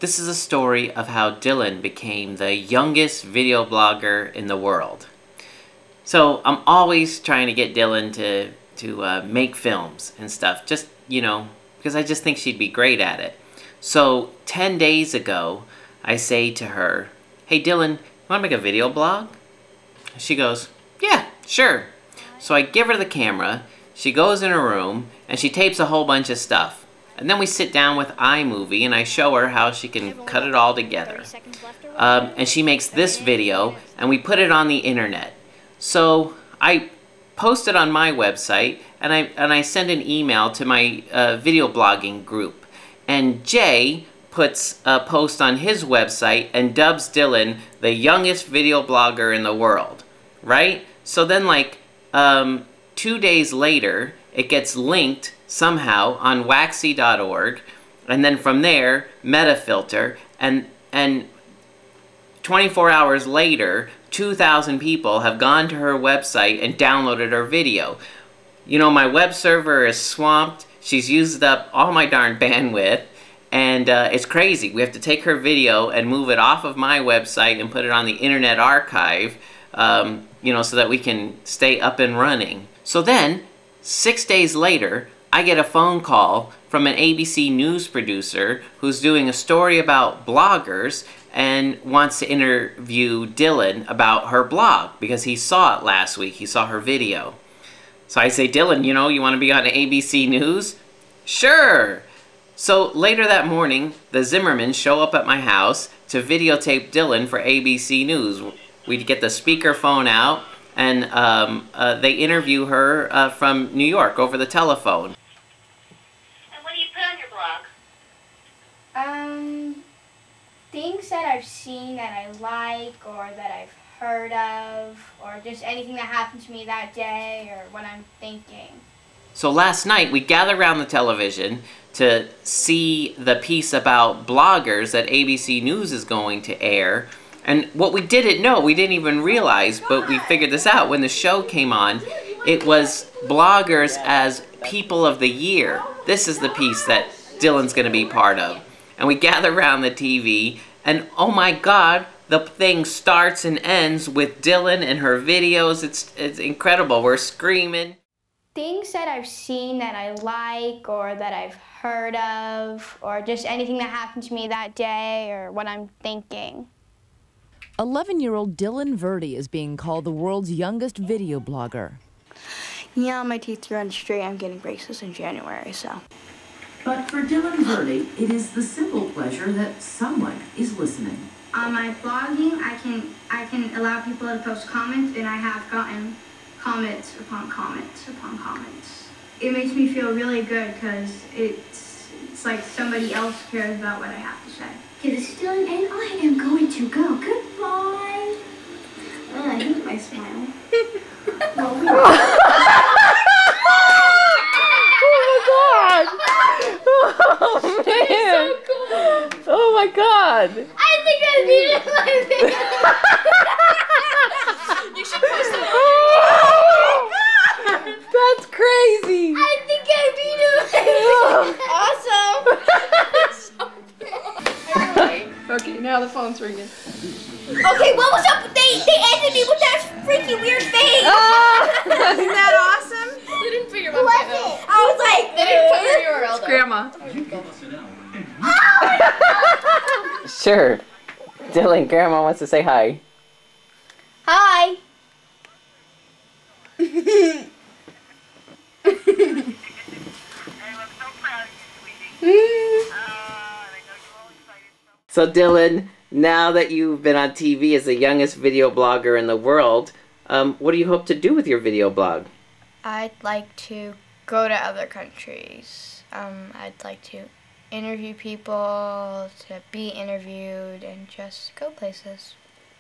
This is a story of how Dylan became the youngest video blogger in the world. So I'm always trying to get Dylan to make films and stuff, just, you know, because I just think she'd be great at it. So 10 days ago, I say to her, "Hey Dylan, you want to make a video blog?" She goes, "Yeah, sure." So I give her the camera, she goes in her room, and she tapes a whole bunch of stuff. And then we sit down with iMovie and I show her how she can cut it all together. And she makes this video and we put it on the internet. So I post it on my website and I send an email to my video blogging group. And Jay puts a post on his website and dubs Dylan the youngest video blogger in the world, right? So then like 2 days later, it gets linked somehow on waxy.org, and then from there, Metafilter, and 24 hours later, 2,000 people have gone to her website and downloaded her video. You know, my web server is swamped, she's used up all my darn bandwidth, and it's crazy. We have to take her video and move it off of my website and put it on the Internet Archive, you know, so that we can stay up and running. So then, 6 days later, I get a phone call from an ABC News producer who's doing a story about bloggers and wants to interview Dylan about her blog because he saw it last week. He saw her video. So I say, "Dylan, you know, you want to be on ABC News?" "Sure." So later that morning, the Zimmermans show up at my house to videotape Dylan for ABC News. We get the speakerphone out and they interview her from New York over the telephone. Things that I've seen that I like or that I've heard of, or just anything that happened to me that day or what I'm thinking. So last night we gathered around the television to see the piece about bloggers that ABC News is going to air. And what we didn't know, we didn't even realize, but we figured this out when the show came on, it was bloggers as people of the year. This is the piece that Dylan's going to be part of. And we gather around the TV, and oh my God, the thing starts and ends with Dylan and her videos. It's incredible. We're screaming. Things that I've seen that I like or that I've heard of, or just anything that happened to me that day or what I'm thinking. 11-year-old Dylan Verdi is being called the world's youngest video blogger. Yeah, my teeth run straight. I'm getting braces in January, so. But for Dylan Verdi, it is the simple pleasure that someone is listening. On my blogging, I can allow people to post comments, and I have gotten comments upon comments upon comments. It makes me feel really good because it's like somebody else cares about what I have to say. Okay, this is Dylan, and I am going to go. Goodbye. I hate my smile. Oh man! So cool. Oh my God! I think I beat it like this. You should post that. That's crazy. I think I beat it. Awesome. Okay, now the phone's ringing. Okay, what was up? They ended me with that freaky weird face. Isn't that awesome? They didn't put your website though. I was like, They didn't put your URL though. Grandma. Sure. Dylan, Grandma wants to say hi. Hi. So Dylan, now that you've been on TV as the youngest video blogger in the world, what do you hope to do with your video blog? I'd like to go to other countries. I'd like to interview people, to be interviewed, and just go places.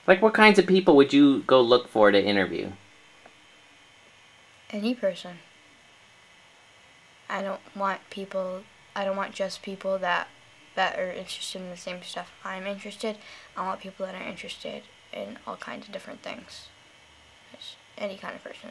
Like what kinds of people would you go look for to interview? Any person. I don't want just people that are interested in the same stuff I'm interested. I want people that are interested in all kinds of different things. Just any kind of person.